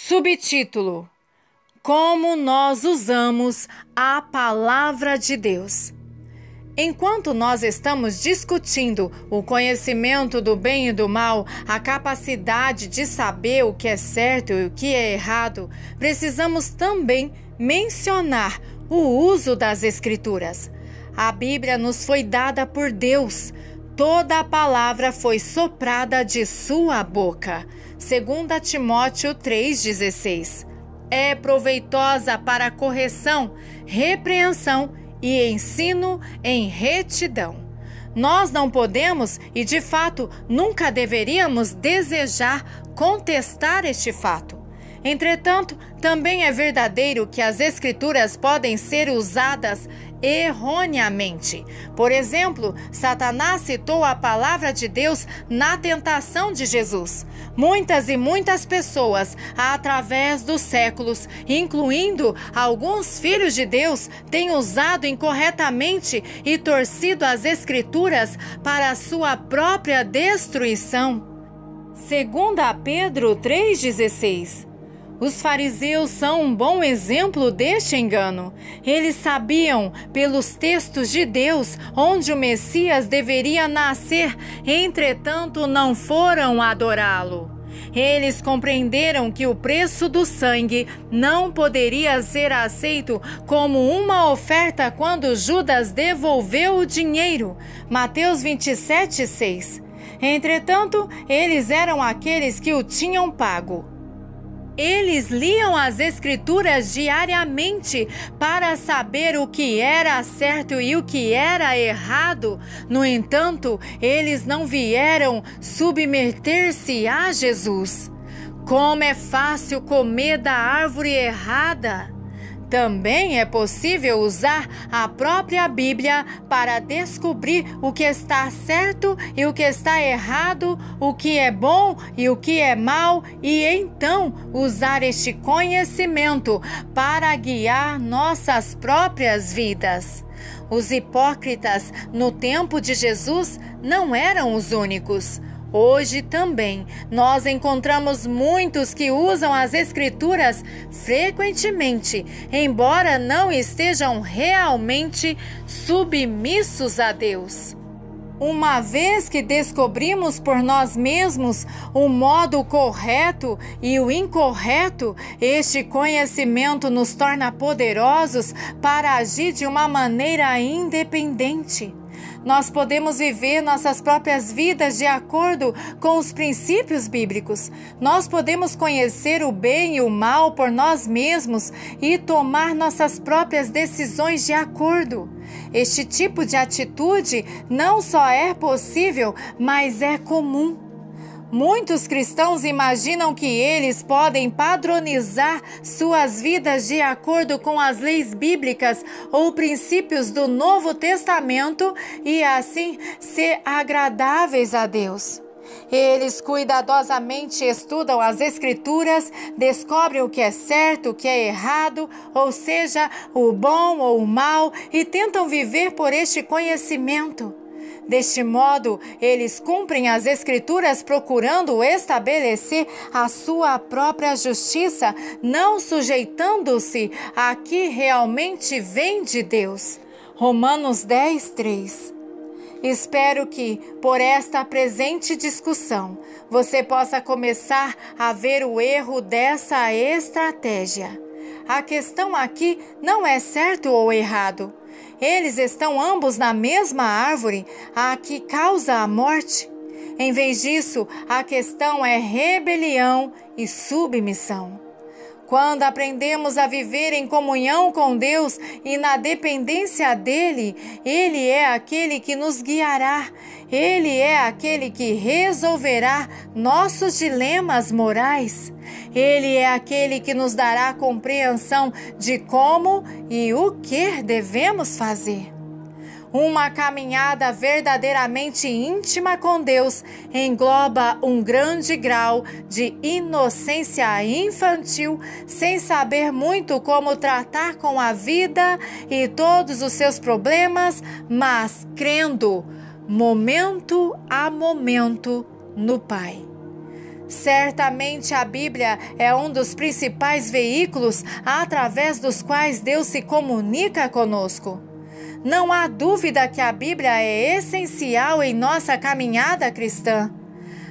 Subtítulo: Como nós usamos a Palavra de Deus. Enquanto nós estamos discutindo o conhecimento do bem e do mal, a capacidade de saber o que é certo e o que é errado, precisamos também mencionar o uso das Escrituras. A Bíblia nos foi dada por Deus. Toda a palavra foi soprada de sua boca. 2 Timóteo 3,16. É proveitosa para correção, repreensão e ensino em retidão. Nós não podemos e, de fato, nunca deveríamos desejar contestar este fato. Entretanto, também é verdadeiro que as Escrituras podem ser usadas erroneamente. Por exemplo, Satanás citou a palavra de Deus na tentação de Jesus. Muitas e muitas pessoas, através dos séculos, incluindo alguns filhos de Deus, têm usado incorretamente e torcido as Escrituras para a sua própria destruição. 2 Pedro 3,16. Os fariseus são um bom exemplo deste engano. Eles sabiam, pelos textos de Deus, onde o Messias deveria nascer, entretanto não foram adorá-lo. Eles compreenderam que o preço do sangue não poderia ser aceito como uma oferta quando Judas devolveu o dinheiro. Mateus 27,6. Entretanto, eles eram aqueles que o tinham pago. Eles liam as Escrituras diariamente para saber o que era certo e o que era errado. No entanto, eles não vieram submeter-se a Jesus. Como é fácil comer da árvore errada! Também é possível usar a própria Bíblia para descobrir o que está certo e o que está errado, o que é bom e o que é mal, e então usar este conhecimento para guiar nossas próprias vidas. Os hipócritas no tempo de Jesus não eram os únicos. Hoje também nós encontramos muitos que usam as Escrituras frequentemente, embora não estejam realmente submissos a Deus. Uma vez que descobrimos por nós mesmos o modo correto e o incorreto, este conhecimento nos torna poderosos para agir de uma maneira independente. Nós podemos viver nossas próprias vidas de acordo com os princípios bíblicos. Nós podemos conhecer o bem e o mal por nós mesmos e tomar nossas próprias decisões de acordo. Este tipo de atitude não só é possível, mas é comum. Muitos cristãos imaginam que eles podem padronizar suas vidas de acordo com as leis bíblicas ou princípios do Novo Testamento e assim ser agradáveis a Deus. Eles cuidadosamente estudam as Escrituras, descobrem o que é certo, o que é errado, ou seja, o bom ou o mal, e tentam viver por este conhecimento. Deste modo, eles cumprem as Escrituras procurando estabelecer a sua própria justiça, não sujeitando-se a que realmente vem de Deus. Romanos 10:3. Espero que, por esta presente discussão, você possa começar a ver o erro dessa estratégia. A questão aqui não é certo ou errado. Eles estão ambos na mesma árvore, a que causa a morte. Em vez disso, a questão é rebelião e submissão. Quando aprendemos a viver em comunhão com Deus e na dependência dEle, Ele é aquele que nos guiará. Ele é aquele que resolverá nossos dilemas morais. Ele é aquele que nos dará compreensão de como e o que devemos fazer. Uma caminhada verdadeiramente íntima com Deus engloba um grande grau de inocência infantil, sem saber muito como tratar com a vida e todos os seus problemas, mas crendo, momento a momento, no Pai. Certamente a Bíblia é um dos principais veículos através dos quais Deus se comunica conosco. Não há dúvida que a Bíblia é essencial em nossa caminhada cristã.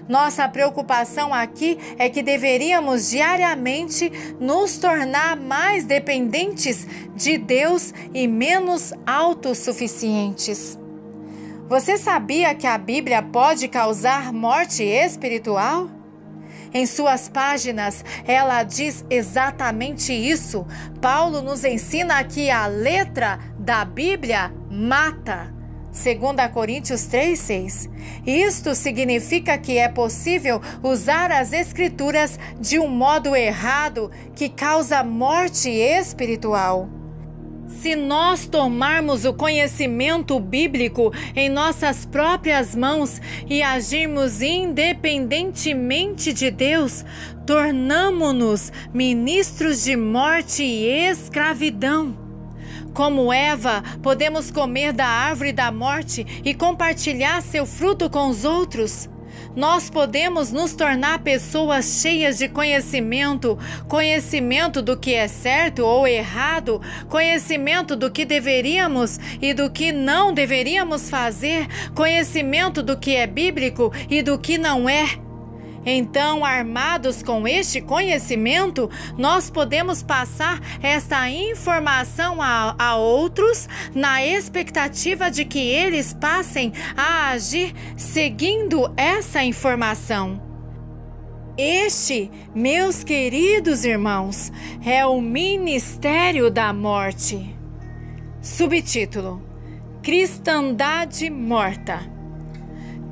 Nossa preocupação aqui é que deveríamos diariamente nos tornar mais dependentes de Deus e menos autossuficientes. Você sabia que a Bíblia pode causar morte espiritual? Em suas páginas, ela diz exatamente isso. Paulo nos ensina que a letra da Bíblia mata. 2 Coríntios 3,6. Isto significa que é possível usar as Escrituras de um modo errado que causa morte espiritual. Se nós tomarmos o conhecimento bíblico em nossas próprias mãos e agirmos independentemente de Deus, tornamo-nos ministros de morte e escravidão. Como Eva, podemos comer da árvore da morte e compartilhar seu fruto com os outros. Nós podemos nos tornar pessoas cheias de conhecimento do que é certo ou errado, conhecimento do que deveríamos e do que não deveríamos fazer, conhecimento do que é bíblico e do que não é. Então, armados com este conhecimento, nós podemos passar esta informação a outros na expectativa de que eles passem a agir seguindo essa informação. Este, meus queridos irmãos, é o ministério da morte. Subtítulo: Cristandade morta.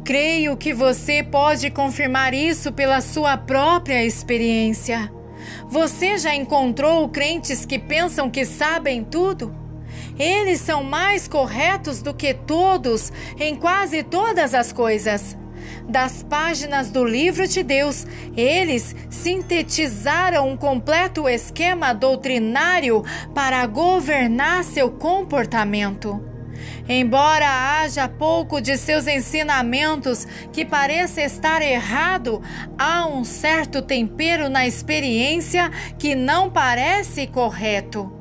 Creio que você pode confirmar isso pela sua própria experiência. Você já encontrou crentes que pensam que sabem tudo? Eles são mais corretos do que todos em quase todas as coisas. Das páginas do livro de Deus, eles sintetizaram um completo esquema doutrinário para governar seu comportamento. Embora haja pouco de seus ensinamentos que pareça estar errado, há um certo tempero na experiência que não parece correto.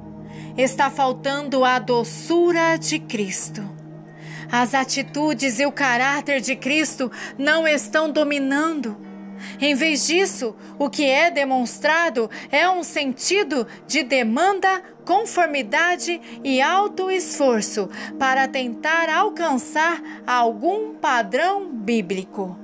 Está faltando a doçura de Cristo. As atitudes e o caráter de Cristo não estão dominando. Em vez disso, o que é demonstrado é um sentido de demanda, conformidade e autoesforço para tentar alcançar algum padrão bíblico.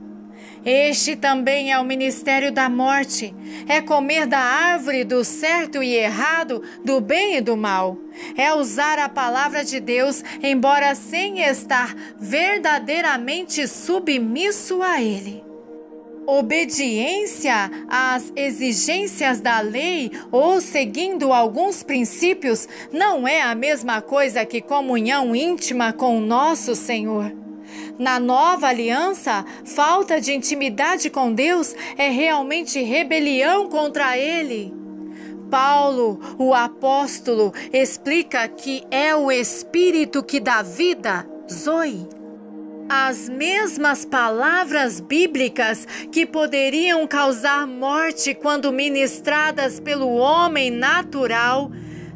Este também é o ministério da morte, é comer da árvore do certo e errado, do bem e do mal. É usar a palavra de Deus, embora sem estar verdadeiramente submisso a Ele. Obediência às exigências da lei ou seguindo alguns princípios não é a mesma coisa que comunhão íntima com o nosso Senhor. Na nova aliança, falta de intimidade com Deus é realmente rebelião contra Ele. Paulo, o apóstolo, explica que é o Espírito que dá vida, Zoe. As mesmas palavras bíblicas que poderiam causar morte quando ministradas pelo homem natural,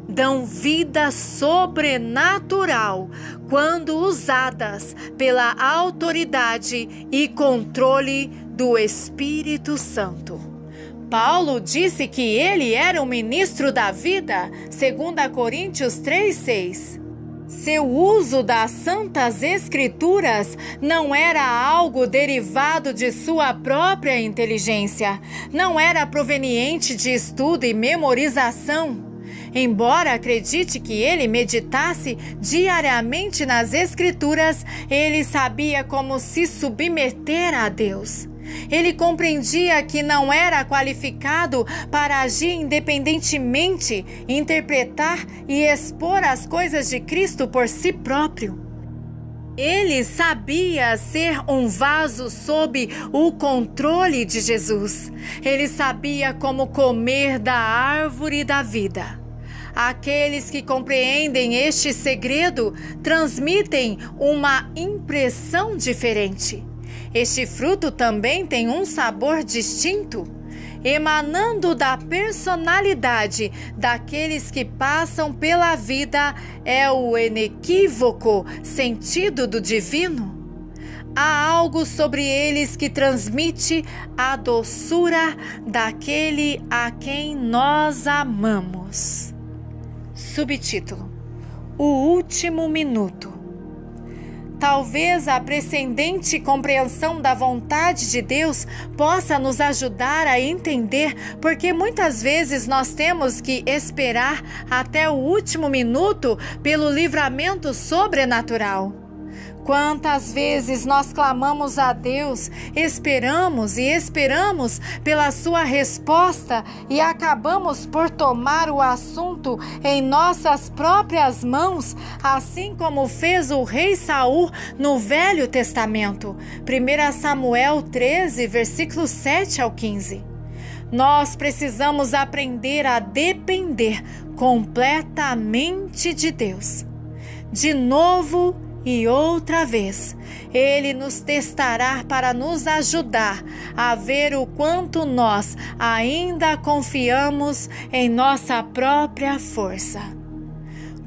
dão vida sobrenatural quando usadas pela autoridade e controle do Espírito Santo. Paulo disse que ele era o ministro da vida, 2 Coríntios 3,6. Seu uso das Santas Escrituras não era algo derivado de sua própria inteligência, não era proveniente de estudo e memorização. Embora acredite que ele meditasse diariamente nas Escrituras, ele sabia como se submeter a Deus. Ele compreendia que não era qualificado para agir independentemente, interpretar e expor as coisas de Cristo por si próprio. Ele sabia ser um vaso sob o controle de Jesus. Ele sabia como comer da árvore da vida. Aqueles que compreendem este segredo transmitem uma impressão diferente. Este fruto também tem um sabor distinto, emanando da personalidade daqueles que passam pela vida, é o inequívoco sentido do divino. Há algo sobre eles que transmite a doçura daquele a quem nós amamos. Subtítulo: O último minuto. Talvez a prescindente compreensão da vontade de Deus possa nos ajudar a entender porque muitas vezes nós temos que esperar até o último minuto pelo livramento sobrenatural. Quantas vezes nós clamamos a Deus, esperamos e esperamos pela sua resposta e acabamos por tomar o assunto em nossas próprias mãos, assim como fez o rei Saul no Velho Testamento. 1 Samuel 13, versículos 7 ao 15. Nós precisamos aprender a depender completamente de Deus. De novo e outra vez, Ele nos testará para nos ajudar a ver o quanto nós ainda confiamos em nossa própria força.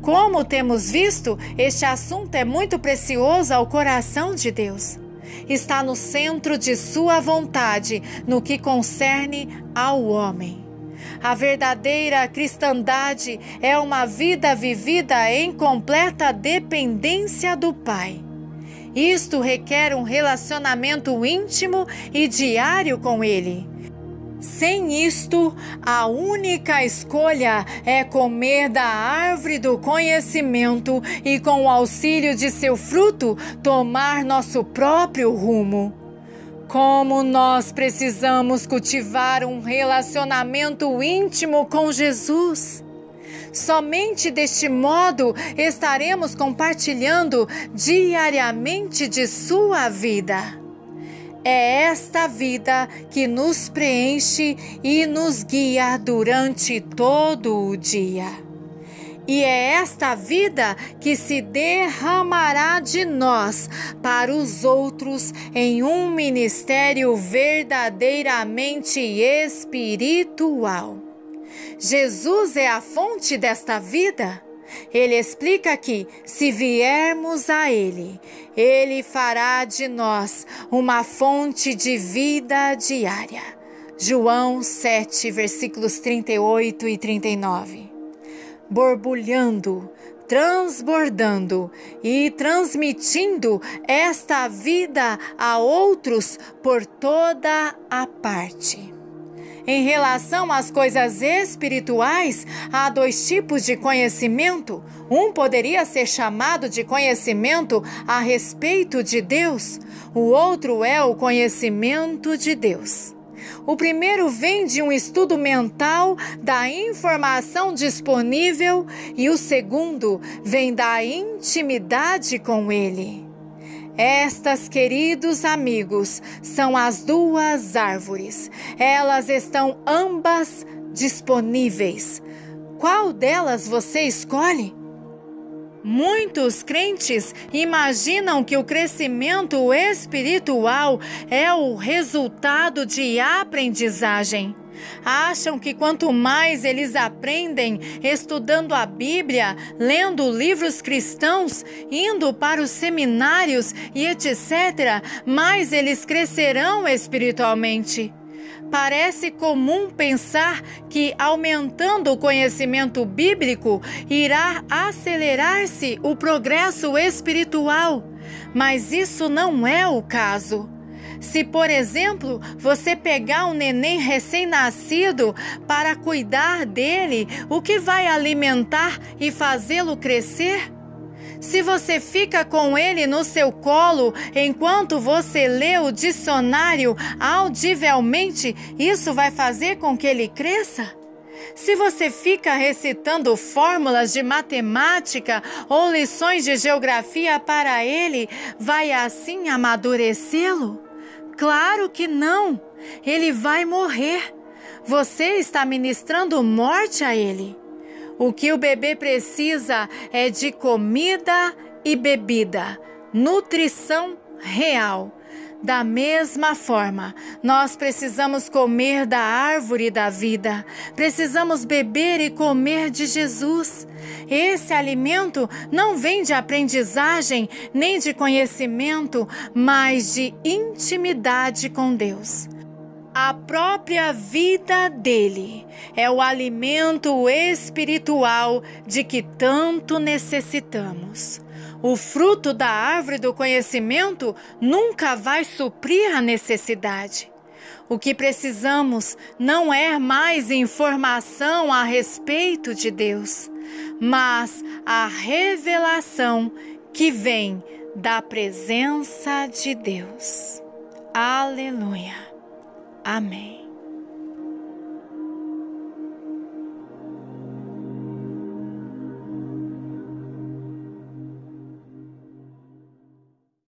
Como temos visto, este assunto é muito precioso ao coração de Deus. Está no centro de sua vontade no que concerne ao homem. A verdadeira cristandade é uma vida vivida em completa dependência do Pai. Isto requer um relacionamento íntimo e diário com Ele. Sem isto, a única escolha é comer da árvore do conhecimento e, com o auxílio de seu fruto, tomar nosso próprio rumo. Como nós precisamos cultivar um relacionamento íntimo com Jesus. Somente deste modo estaremos compartilhando diariamente de sua vida. É esta vida que nos preenche e nos guia durante todo o dia. E é esta vida que se derramará de nós para os outros em um ministério verdadeiramente espiritual. Jesus é a fonte desta vida. Ele explica que, se viermos a Ele, Ele fará de nós uma fonte de vida diária. João 7, versículos 38 e 39. Borbulhando, transbordando e transmitindo esta vida a outros por toda a parte. Em relação às coisas espirituais, há dois tipos de conhecimento. Um poderia ser chamado de conhecimento a respeito de Deus. O outro é o conhecimento de Deus. O primeiro vem de um estudo mental da informação disponível e o segundo vem da intimidade com Ele. Estas, queridos amigos, são as duas árvores. Elas estão ambas disponíveis. Qual delas você escolhe? Muitos crentes imaginam que o crescimento espiritual é o resultado de aprendizagem. Acham que quanto mais eles aprendem estudando a Bíblia, lendo livros cristãos, indo para os seminários e etc., mais eles crescerão espiritualmente. Parece comum pensar que, aumentando o conhecimento bíblico, irá acelerar-se o progresso espiritual. Mas isso não é o caso. Se, por exemplo, você pegar um neném recém-nascido para cuidar dele, o que vai alimentar e fazê-lo crescer? Se você fica com ele no seu colo enquanto você lê o dicionário audivelmente, isso vai fazer com que ele cresça? Se você fica recitando fórmulas de matemática ou lições de geografia para ele, vai assim amadurecê-lo? Claro que não! Ele vai morrer. Você está ministrando morte a ele. O que o bebê precisa é de comida e bebida, nutrição real. Da mesma forma, nós precisamos comer da árvore da vida, precisamos beber e comer de Jesus. Esse alimento não vem de aprendizagem nem de conhecimento, mas de intimidade com Deus. A própria vida dele é o alimento espiritual de que tanto necessitamos. O fruto da árvore do conhecimento nunca vai suprir a necessidade. O que precisamos não é mais informação a respeito de Deus, mas a revelação que vem da presença de Deus. Aleluia. Amém.